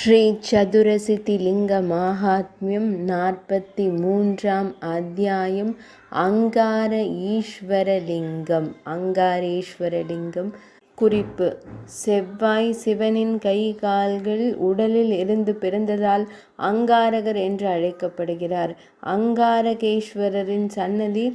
ஸ்ரீ சதுரசித்தி மாஹாத்மியம் 43ஆம் அத்தியாயம். அங்கார ஈஸ்வரலிங்கம். குறிப்பு: செவ்வாய் சிவனின் கை கால்கள் உடலில் இருந்து பிறந்ததால் அங்காரகர் என்று அழைக்கப்படுகிறார். அங்காரகேஸ்வரரின் சன்னதி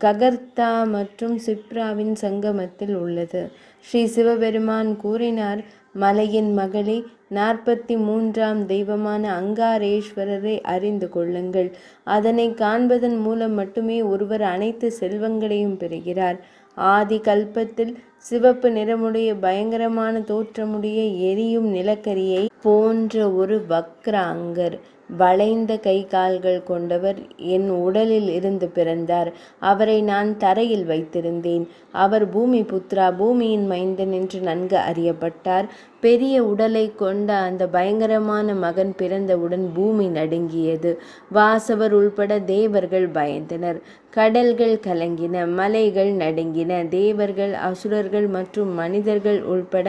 ககர்த்தா மற்றும் சிப்ராவின் சங்கமத்தில் உள்ளது. ஸ்ரீ சிவபெருமான் கூறினார்: மலையின் மகளே, 43ஆம் தெய்வமான அங்காரேஸ்வரரை அறிந்து கொள்ளுங்கள். அதனை காண்பதன் மூலம் மட்டுமே ஒருவர் அனைத்து செல்வங்களையும் பெறுகிறார். ஆதி கல்பத்தில் சிவப்பு நிறமுடைய பயங்கரமான தோற்றமுடைய எரியும் நிலக்கரியை போன்ற ஒரு வக்ர அங்கர், வளைந்த கை கால்கள் கொண்டவர் என் உடலில் இருந்து பிறந்தார். அவரை நான் தரையில் வைத்திருந்தேன். அவர் பூமி புத்ரா, பூமியின் மைந்தன் என்று நன்கு அறியப்பட்டார். பெரிய உடலை கொண்ட அந்த பயங்கரமான மகன் பிறந்தவுடன் பூமி நடுங்கியது. வாசவர் உள்பட தேவர்கள் பயந்தனர். கடல்கள் கலங்கின, மலைகள் நடுங்கின. தேவர்கள், அசுரர்கள் மற்றும் மனிதர்கள் உள்பட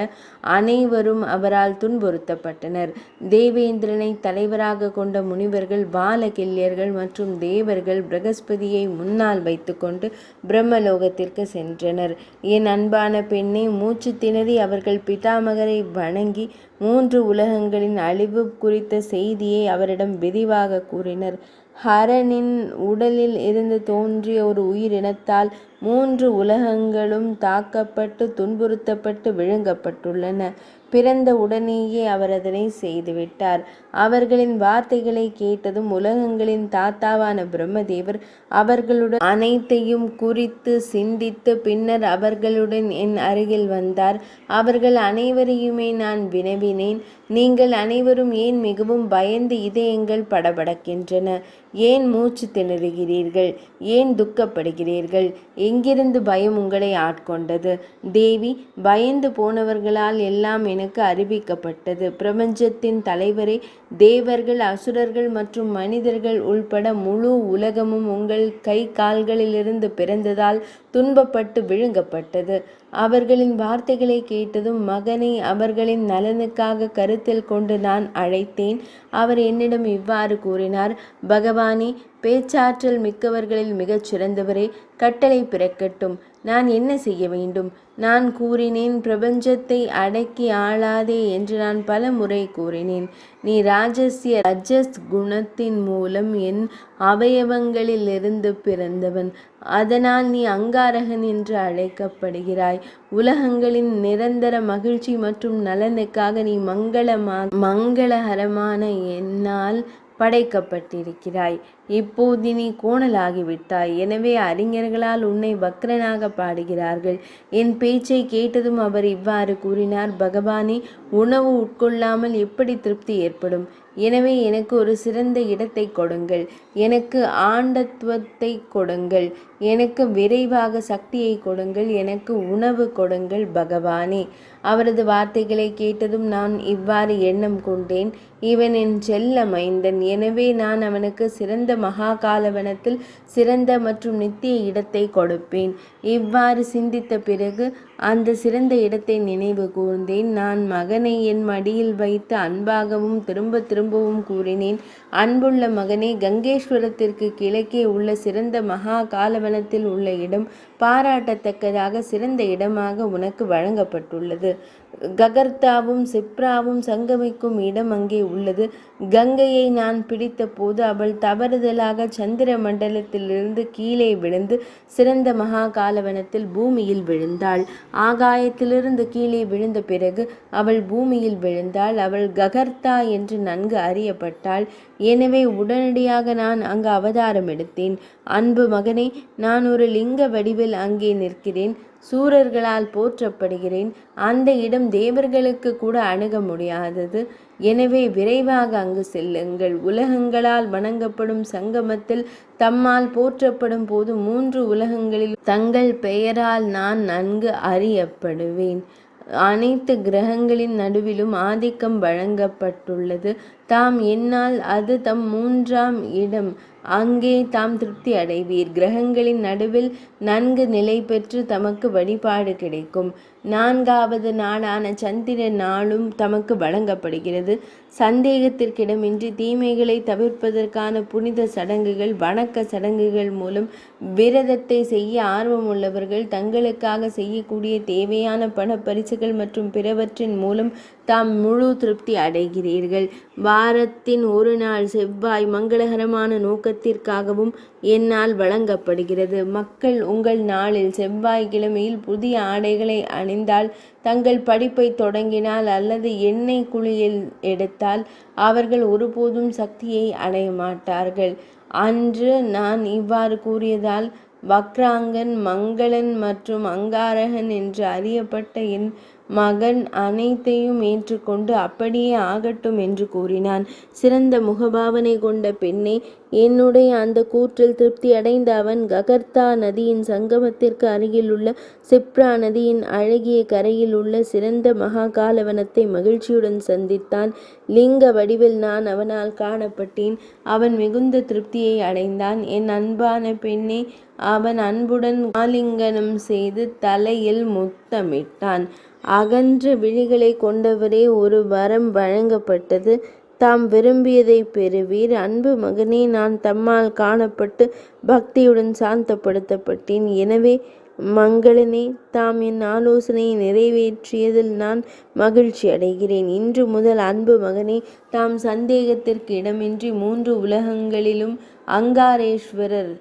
அனைவரும் அவரால் துன்புறுத்தப்பட்டனர். தேவேந்திரனை தலைவராக கொண்ட முனிவர்கள், பாலகில்யர்கள் மற்றும் தேவர்கள் பிரகஸ்பதியை முன்னால் வைத்துக்கொண்டு பிரம்மலோகத்திற்கு சென்றனர். என் அன்பான பெண்ணே, மூச்சு திணறி அவர்கள் பிதாமகரை வணங்கி 3 உலகங்களின் அழிவு குறித்த செய்தியை அவரிடம் விரிவாக கூறினர். ஹரனின் உடலில் இருந்து தோன்றிய ஒரு உயிரினத்தால் 3 உலகங்களும் தாக்கப்பட்டு துன்புறுத்தப்பட்டு விழுங்கப்பட்டுள்ளன. பிறந்த உடனேயே அவர் அதனை செய்துவிட்டார். அவர்களின் வார்த்தைகளை கேட்டதும் உலகங்களின் தாத்தாவான பிரம்மதேவர் அவர்களுடன் அனைத்தையும் குறித்து சிந்தித்து பின்னர் அவர்களுடன் என் அருகில் வந்தார். அவர்கள் அனைவரையுமே நான் வினவினேன்: நீங்கள் அனைவரும் ஏன் மிகவும் பயந்து இதயங்கள் படபடக்கின்றன? ஏன் மூச்சு திணறுகிறீர்கள்? ஏன் துக்கப்படுகிறீர்கள்? எங்கிருந்து பயம் உங்களை ஆட்கொண்டது? தேவி, பயந்து போனவர்களால் எல்லாம் எனக்கு அறிவிக்கப்பட்டது. பிரபஞ்சத்தின் தலைவரே, தேவர்கள், அசுரர்கள் மற்றும் மனிதர்கள் உள்பட முழு உலகமும் உங்கள் கை கால்களிலிருந்து பிறந்ததால் துன்பப்பட்டு விழுங்கப்பட்டது. அவர்களின் வார்த்தைகளை கேட்டதும் மகனை அவர்களின் நலனுக்காக கருத்தில் கொண்டு நான் அழைத்தேன். அவர் என்னிடம் இவ்வாறு கூறினார்: பகவானே, பேச்சாற்றல் மிக்கவர்களில் மிகச் சிறந்தவரே, கட்டளை பிறக்கட்டும். நான் என்ன செய்ய வேண்டும்? நான் கூறினேன்: பிரபஞ்சத்தை அடக்கி ஆளாதே என்று நான் பல முறை கூறினேன். நீ ரஜஸ் குணத்தின் மூலம் என் அவயவங்களிலிருந்து பிறந்தவன். அதனால் நீ அங்காரகன் என்று அழைக்கப்படுகிறாய். உலகங்களின் நிரந்தர மகிழ்ச்சி மற்றும் நலனுக்காக நீ மங்களகரமான என்னால் படைக்கப்பட்டிருக்கிறாய். இப்போது நீ கோணலாகிவிட்டாய். எனவே அறிஞர்களால் உன்னை வக்ரனாக பாடுகிறார்கள். என் பேச்சை கேட்டதும் அவர் இவ்வாறு கூறினார்: பகவானே, உணவு உட்கொள்ளாமல் எப்படி திருப்தி ஏற்படும்? எனவே எனக்கு ஒரு சிறந்த இடத்தை கொடுங்கள். எனக்கு ஆண்டத்துவத்தை கொடுங்கள். எனக்கு விரைவாக சக்தியை கொடுங்கள். எனக்கு உணவு கொடுங்கள் பகவானே. அவரது வார்த்தைகளை கேட்டதும் நான் இவ்வாறு எண்ணம் கொண்டேன்: இவன் என் செல்ல மைந்தன். எனவே நான் அவனுக்கு சிறந்த மகாகாலவனத்தில் சிறந்த மற்றும் நித்திய இடத்தை கொடுப்பேன். இவ்வாறு சிந்தித்த பிறகு அந்த சிறந்த இடத்தை நினைவு கூர்ந்தேன். நான் மகனை என் மடியில் வைத்து அன்பாகவும் திரும்ப திரும்பவும் கூறினேன்: அன்புள்ள மகனே, கங்கேஸ்வரத்திற்கு கிழக்கே உள்ள சிறந்த மகா காலவனத்தில் உள்ள இடம் பாராட்டத்தக்கதாக சிறந்த இடமாக உனக்கு வழங்கப்பட்டுள்ளது. ககர்த்தாவும் சிப்ராவும் சங்கமிக்கும் இடம் அங்கே உள்ளது. கங்கையை நான் பிடித்த போது அவள் தவறுதலாக சந்திர மண்டலத்திலிருந்து கீழே விழுந்து சிறந்த மகா காலவனத்தில் பூமியில் விழுந்தாள். ஆகாயத்திலிருந்து கீழே விழுந்த பிறகு அவள் பூமியில் விழுந்தாள். அவள் ககர்த்தா என்று நன்கு அறியப்பட்டாள். எனவே உடனடியாக நான் அங்கு அவதாரம் எடுத்தேன். அன்பு மகனே, நான் ஒரு லிங்க வடிவில் அங்கே நிற்கிறேன். சூரர்களால் போற்றப்படுகிறேன். அந்த இடம் தேவர்களுக்கு கூட அணுக முடியாதது. எனவே விரைவாக அங்கு செல்லுங்கள். உலகங்களால் வணங்கப்படும் சங்கமத்தில் தம்மால் போற்றப்படும் போது 3 உலகங்களில் தங்கள் பெயரால் நான் நன்கு அறியப்படுவேன். அனைத்து கிரகங்களின் நடுவிலும் ஆதிக்கம் வழங்கப்பட்டுள்ளது. தாம் என்னால் அது தம் 3ஆம் இடம் அங்கே தாம் திருப்தி அடைவீர். கிரகங்களின் நடுவில் நன்கு நிலை பெற்று தமக்கு வழிபாடு கிடைக்கும். 4வது நாளான சந்திர நாளும் தமக்கு வழங்கப்படுகிறது. சந்தேகத்திற்கிடமின்றி தீமைகளை தவிர்ப்பதற்கான புனித சடங்குகள், வணக்க சடங்குகள் மூலம் விரதத்தை செய்ய ஆர்வமுள்ளவர்கள் தங்களுக்காக செய்யக்கூடிய தேவையான பண பரிசுகள் மற்றும் பிறவற்றின் மூலம் தாம் முழு திருப்தி அடைகிறீர்கள். வாரத்தின் ஒரு நாள் செவ்வாய் மங்களகரமான நோக்கத்திற்காகவும் என்னால் வழங்கப்படுகிறது. மக்கள் உங்கள் நாளில் செவ்வாய்க்கிழமையில் புதிய ஆடைகளை அணிந்தால், தங்கள் படிப்பை தொடங்கினால் அல்லது எண்ணெய் குளியல் எடுத்தால் அவர்கள் ஒருபோதும் சக்தியை அடைய மாட்டார்கள். அன்று நான் இவ்வாறு கூறியதால் வக்ராங்கன், மங்களன் மற்றும் அங்காரகன் என்று அறியப்பட்ட என் மகன் அனைத்தையும் ஏற்றுக்கொண்டு அப்படியே ஆகட்டும் என்று கூறினான். சிறந்த முகபாவனை கொண்ட பெண்ணே, என்னுடைய அந்த கூற்றில் திருப்தி அடைந்த அவன் ககர்த்தா நதியின் சங்கமத்திற்கு அருகில் உள்ள சிப்ரா நதியின் அழகிய கரையில் உள்ள சிறந்த மகாகாலவனத்தை மகிழ்ச்சியுடன் சந்தித்தான். லிங்க வடிவில் நான் அவனால் காணப்பட்டேன். அவன் மிகுந்த திருப்தியை அடைந்தான். என் அன்பான பெண்ணே, அவன் அன்புடன் ஆலிங்கனம் செய்து தலையில் முத்தமிட்டான். அகன்ற விழிகளை கொண்டவரே, ஒரு வரம் வழங்கப்பட்டது. தாம் விரும்பியதை பெறுவீர். அன்பு மகனே, நான் தம்மால் காணப்பட்டு பக்தியுடன் சாந்தப்படுத்தப்பட்டேன். எனவே மங்களனே, தாம் என் ஆலோசனையை நிறைவேற்றியதில் நான் மகிழ்ச்சி அடைகிறேன். இன்று முதல் அன்பு மகனே, தாம் சந்தேகத்திற்கு இடமின்றி 3 உலகங்களிலும் அங்காரேஸ்வரர்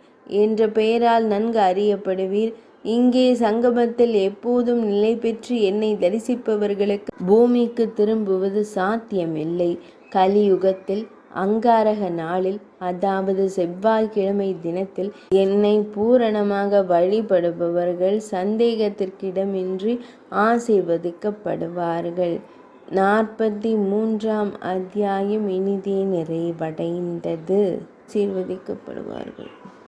என்ற பெயரால் நன்கு அறியப்படுவீர். இங்கே சங்கமத்தில் எப்போதும் நிலை பெற்று என்னை தரிசிப்பவர்களுக்கு பூமிக்கு திரும்புவது சாத்தியமில்லை. கலியுகத்தில் அங்காரக நாளில், அதாவது செவ்வாய்க்கிழமை தினத்தில் என்னை பூரணமாக வழிபடுபவர்கள் சந்தேகத்திற்கிடமின்றி ஆசீர்வதிக்கப்படுவார்கள். 43ஆம் அத்தியாயம் இனிதே நிறைவடைந்தது. ஆசீர்வதிக்கப்படுவார்கள்.